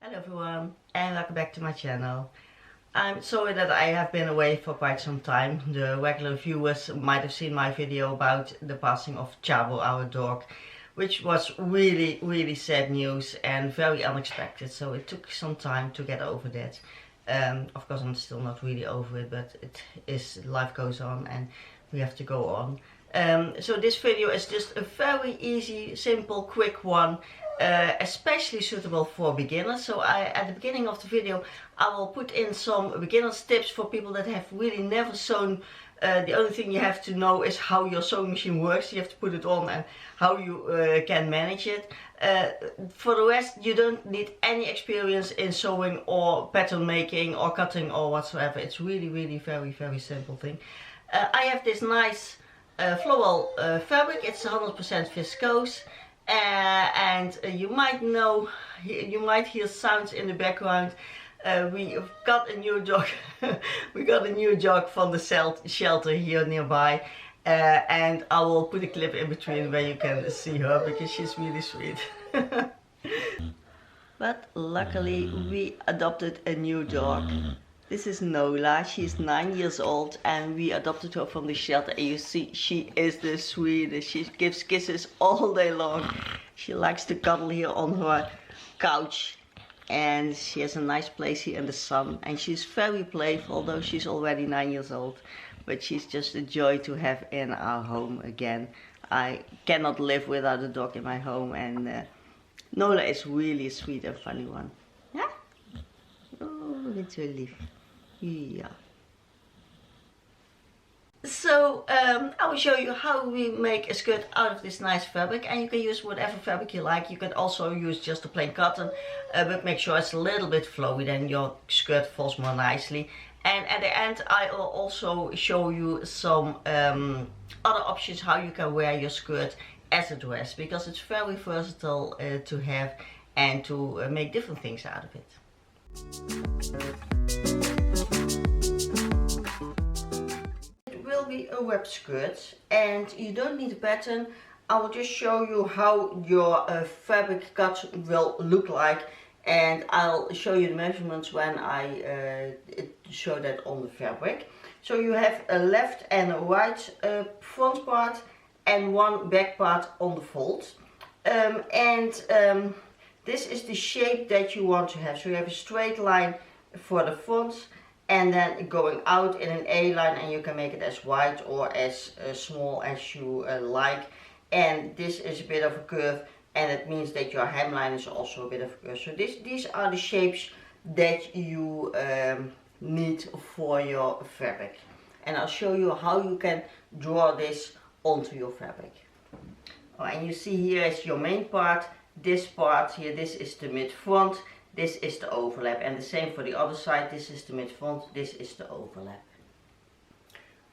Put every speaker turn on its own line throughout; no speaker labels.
Hello everyone and welcome back to my channel. I'm sorry that I have been away for quite some time. The regular viewers might have seen my video about the passing of Chabo, our dog, which was really sad news and very unexpected, so it took some time to get over that. Of course I'm still not really over it, but it is, life goes on and we have to go on. So this video is just a very easy, simple, quick one, especially suitable for beginners. So at the beginning of the video I will put in some beginners tips for people that have really never sewn. The only thing you have to know is how your sewing machine works. You have to put it on and how you can manage it. For the rest, you don't need any experience in sewing or pattern making or cutting or whatsoever. It's really very simple thing. I have this nice floral fabric. It's 100% viscose. And you might hear sounds in the background. We got a new dog. We got a new dog from the shelter here nearby, and I will put a clip in between where you can see her because she's really sweet. But luckily we adopted a new dog. This is Nola. She's 9 years old and we adopted her from the shelter, and you see she is the sweetest. She gives kisses all day long. She likes to cuddle here on her couch, and she has a nice place here in the sun, and she's very playful, although she's already 9 years old. But she's just a joy to have in our home again. I cannot live without a dog in my home, and Nola is really a sweet and funny one. Yeah? Oh, that's so lief. Yeah. So I will show you how we make a skirt out of this nice fabric, and you can use whatever fabric you like. You can also use just a plain cotton, but make sure it's a little bit flowy, then your skirt falls more nicely. And at the end I will also show you some other options how you can wear your skirt as a dress, because it's very versatile to have and to make different things out of it. It will be a web skirt and you don't need a pattern. I will just show you how your fabric cut will look like, and I'll show you the measurements when I show that on the fabric. So you have a left and a right front part and one back part on the fold. This is the shape that you want to have. So you have a straight line for the front and then going out in an A line, and you can make it as wide or as small as you like. And this is a bit of a curve, and it means that your hemline is also a bit of a curve. So these are the shapes that you need for your fabric. And I'll show you how you can draw this onto your fabric. Oh, and you see here is your main part. This part here, this is the mid front, this is the overlap, and the same for the other side. This is the mid front, this is the overlap.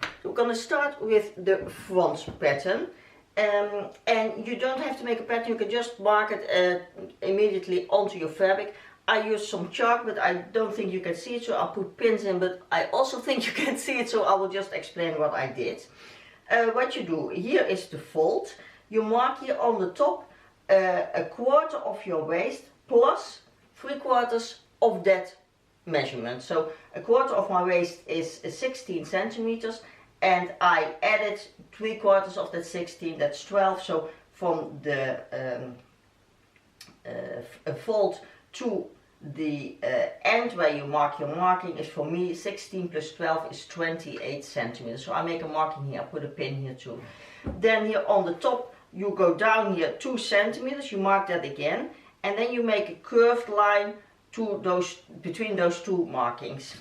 So we're going to start with the front pattern, and you don't have to make a pattern. You can just mark it immediately onto your fabric. I use some chalk, but I don't think you can see it, so I'll put pins in, but I also think you can see it, so I will just explain what I did. What you do, here is the fold. You mark here on the top a quarter of your waist plus 3/4 of that measurement. So a quarter of my waist is 16 centimeters, and I added 3/4 of that 16, that's 12. So from the fold to the end where you mark your marking is, for me, 16 plus 12 is 28 centimeters. So I make a marking here, I put a pin here too. Then here on the top you go down here 2 centimeters, you mark that again, and then you make a curved line to between those two markings.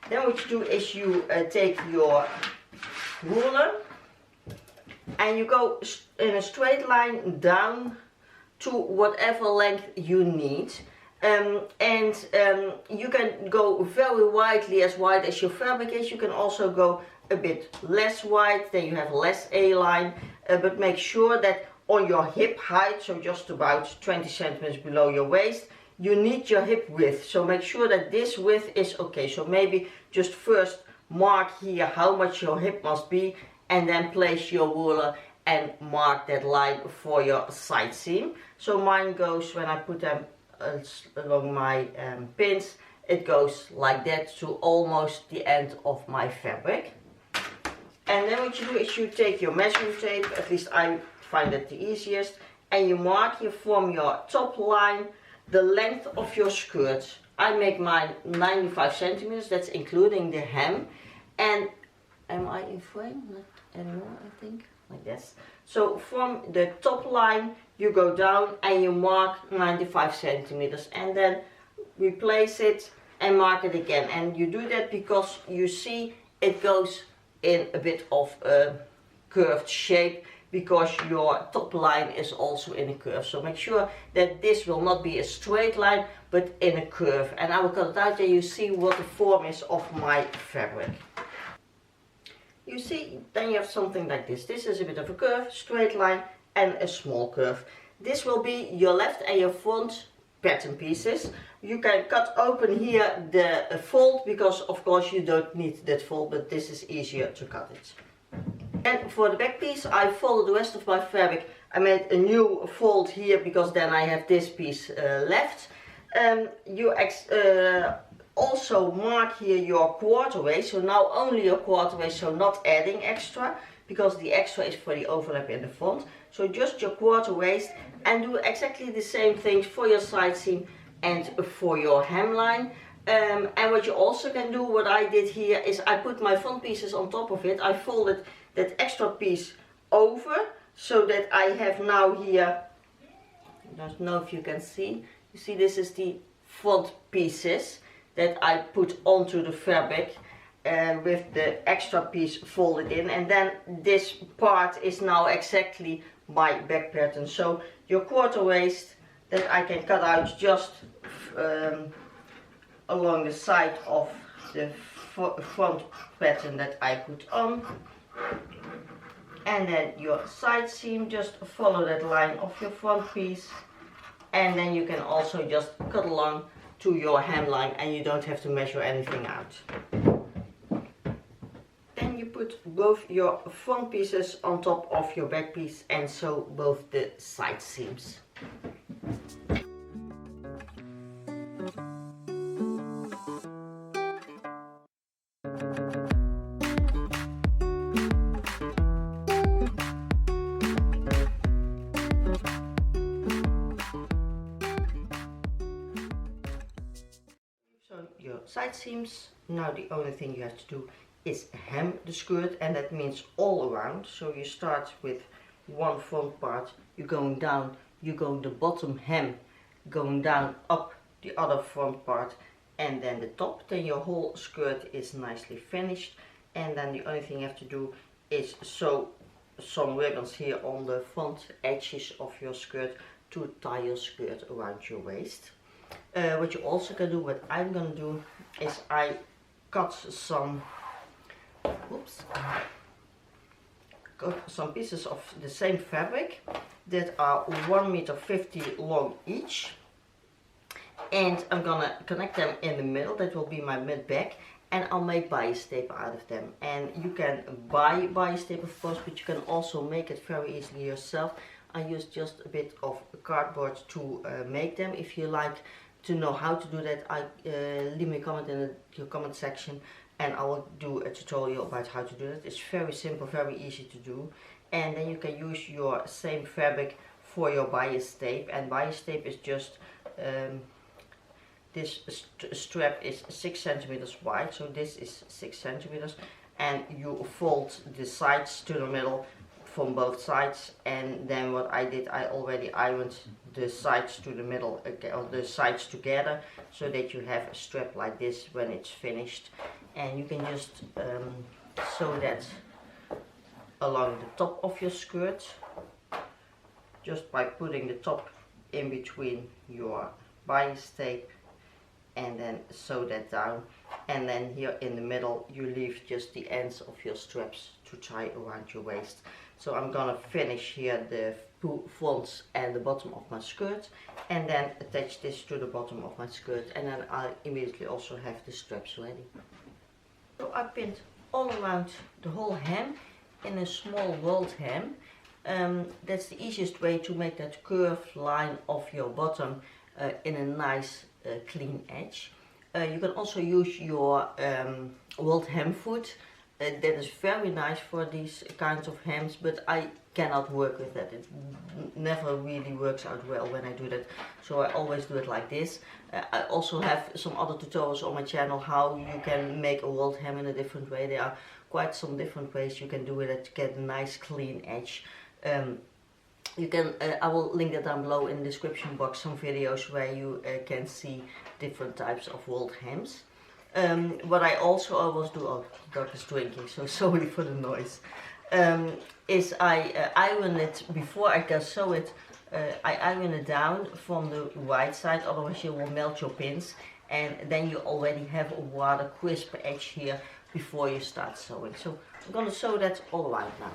Then what you do is you take your ruler and you go in a straight line down to whatever length you need. You can go very widely, as wide as your fabric is. You can also go a bit less wide, then you have less A-line, but make sure that on your hip height, so just about 20 centimeters below your waist, you need your hip width. So make sure that this width is okay. So maybe just first mark here how much your hip must be, and then place your ruler and mark that line for your side seam. So mine goes, when I put them along my pins, it goes like that to almost the end of my fabric. And then what you do is you take your measuring tape, at least I find that the easiest, and you mark here from your top line the length of your skirt. I make mine 95 centimeters, that's including the hem. And am I in frame? Not anymore, I think. Like this. So from the top line you go down and you mark 95 centimeters, and then replace it and mark it again. And you do that because you see it goes in a bit of a curved shape, because your top line is also in a curve. So make sure that this will not be a straight line but in a curve, and I will cut it out and you see what the form is of my fabric. You see, then you have something like this. This is a bit of a curve, straight line and a small curve. This will be your left and your front pattern pieces. You can cut open here the fold, because of course you don't need that fold, but this is easier to cut it. And for the back piece, I folded the rest of my fabric. I made a new fold here because then I have this piece left. You also mark here your quarter waist, so now only your quarter waist, so not adding extra, because the extra is for the overlap in the front. So just your quarter waist, and do exactly the same things for your side seam and for your hemline. And what you also can do, what I did here, is I put my front pieces on top of it. I folded that extra piece over, so that I have now here, I don't know if you can see, you see this is the front pieces that I put onto the fabric with the extra piece folded in, and then this part is now exactly my back pattern. So your quarter waist that I can cut out just along the side of the front pattern that I put on, and then your side seam, just follow that line of your front piece, and then you can also just cut along to your hemline and you don't have to measure anything out. Then you put both your front pieces on top of your back piece, and so both the side seams. Your side seams. Now the only thing you have to do is hem the skirt, and that means all around. So you start with one front part, you're going down, you go the bottom hem, going down up the other front part, and then the top. Then your whole skirt is nicely finished, and then the only thing you have to do is sew some ribbons here on the front edges of your skirt to tie your skirt around your waist. What you also can do, what I'm gonna do, is I cut some pieces of the same fabric that are 1.50 meters long each, and I'm gonna connect them in the middle. That will be my mid back, and I'll make biastape out of them. And you can buy biastape, of course, but you can also make it very easily yourself. I use just a bit of cardboard to make them. If you like to know how to do that, leave me a comment in the comment section, and I will do a tutorial about how to do that. It's very simple, very easy to do. And then you can use your same fabric for your biastape, and biastape is just this strap is 6 centimeters wide, so this is 6 centimeters, and you fold the sides to the middle from both sides. And then what I did, I already ironed the sides to the middle, or the sides together, so that you have a strap like this when it's finished. And you can just sew that along the top of your skirt, just by putting the top in between your biastape, and then sew that down. And then here in the middle you leave just the ends of your straps to tie around your waist. So I'm gonna finish here the fronts and the bottom of my skirt, and then attach this to the bottom of my skirt, and then I immediately also have the straps ready. So I pinned all around the whole hem in a small rolled hem. That's the easiest way to make that curved line of your bottom in a nice clean edge. You can also use your rolled hem foot. That is very nice for these kinds of hems, but I cannot work with that. It never really works out well when I do that, so I always do it like this. I also have some other tutorials on my channel how you can make a rolled hem in a different way. There are quite some different ways you can do it to get a nice clean edge. You can, I will link that down below in the description box, some videos where you can see different types of rolled hems. What I also always do, oh, dog is drinking, so sorry for the noise, is I iron it before I can sew it. I iron it down from the right side, otherwise you will melt your pins, and then you already have a rather crisp edge here before you start sewing. So I'm going to sew that all around now.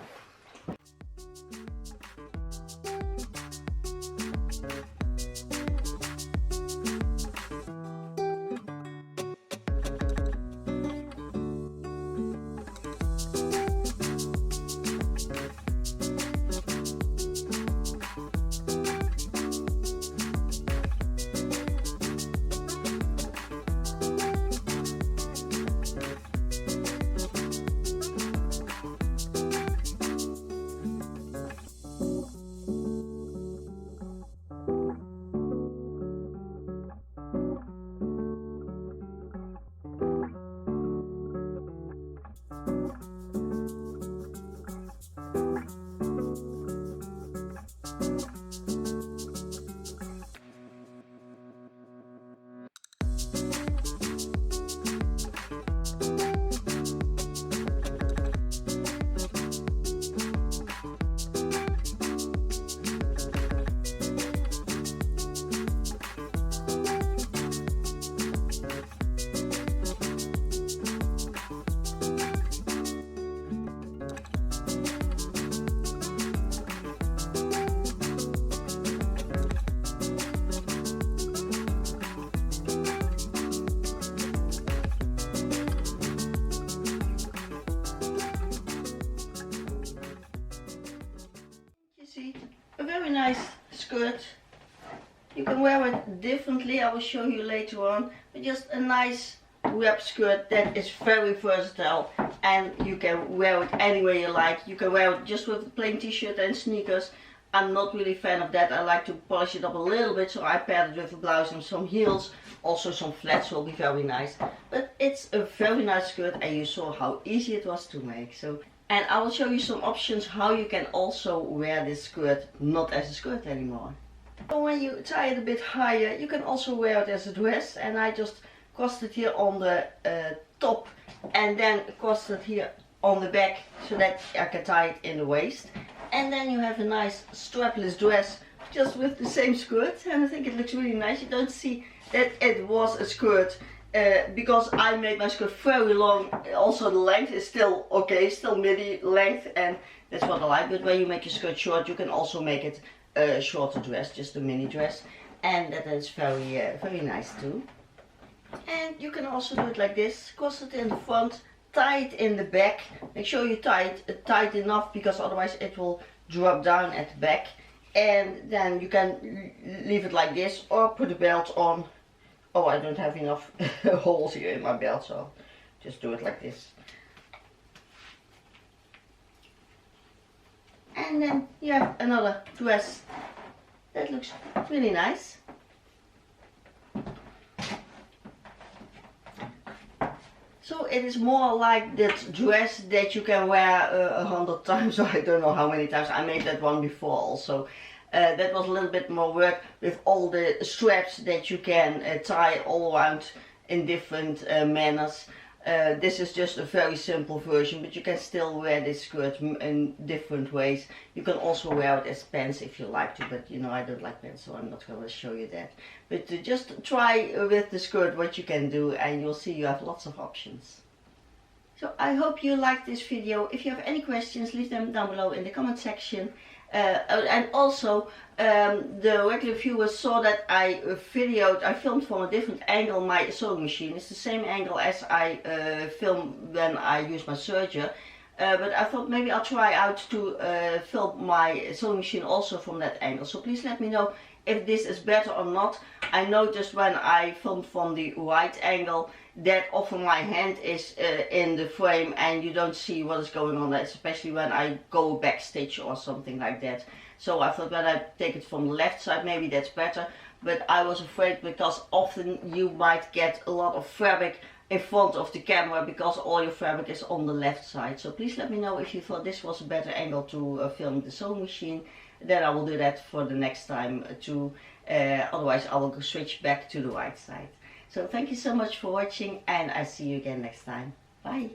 A very nice skirt. You can wear it differently, I will show you later on, but just a nice wrap skirt that is very versatile, and you can wear it any way you like. You can wear it just with a plain t-shirt and sneakers. I'm not really a fan of that. I like to polish it up a little bit, so I paired it with a blouse and some heels. Also some flats will be very nice, but it's a very nice skirt, and you saw how easy it was to make. And I will show you some options how you can also wear this skirt not as a skirt anymore. So when you tie it a bit higher, you can also wear it as a dress, and I just crossed it here on the top and then crossed it here on the back so that I can tie it in the waist. And then you have a nice strapless dress just with the same skirt, and I think it looks really nice. You don't see that it was a skirt. Because I made my skirt very long, also the length is still okay, still midi length, and that's what I like. But when you make your skirt short, you can also make it a shorter dress, just a mini dress, and that is very nice too. And you can also do it like this, cross it in the front, tie it in the back. Make sure you tie it tight enough, because otherwise it will drop down at the back. And then you can leave it like this, or put a belt on. Oh, I don't have enough holes here in my belt, so just do it like this. And then you have another dress that looks really nice. So it is more like that dress that you can wear 100 times, or I don't know how many times. I made that one before also. That was a little bit more work with all the straps that you can tie all around in different manners. This is just a very simple version, but you can still wear this skirt in different ways. You can also wear it as pants if you like to, but you know I don't like pants, so I'm not going to show you that. But just try with the skirt what you can do, and you'll see you have lots of options. So I hope you liked this video. If you have any questions, leave them down below in the comment section. And also, the regular viewers saw that I filmed from a different angle my sewing machine. It's the same angle as I film when I use my serger. But I thought maybe I'll try out to film my sewing machine also from that angle. So please let me know if this is better or not. I noticed when I filmed from the right angle that often my hand is in the frame and you don't see what is going on, especially when I go backstage or something like that. So I thought when I take it from the left side, maybe that's better. But I was afraid because often you might get a lot of fabric in front of the camera because all your fabric is on the left side. So please let me know if you thought this was a better angle to film the sewing machine. Then I will do that for the next time too. Otherwise I will switch back to the right side. So thank you so much for watching and I see you again next time. Bye!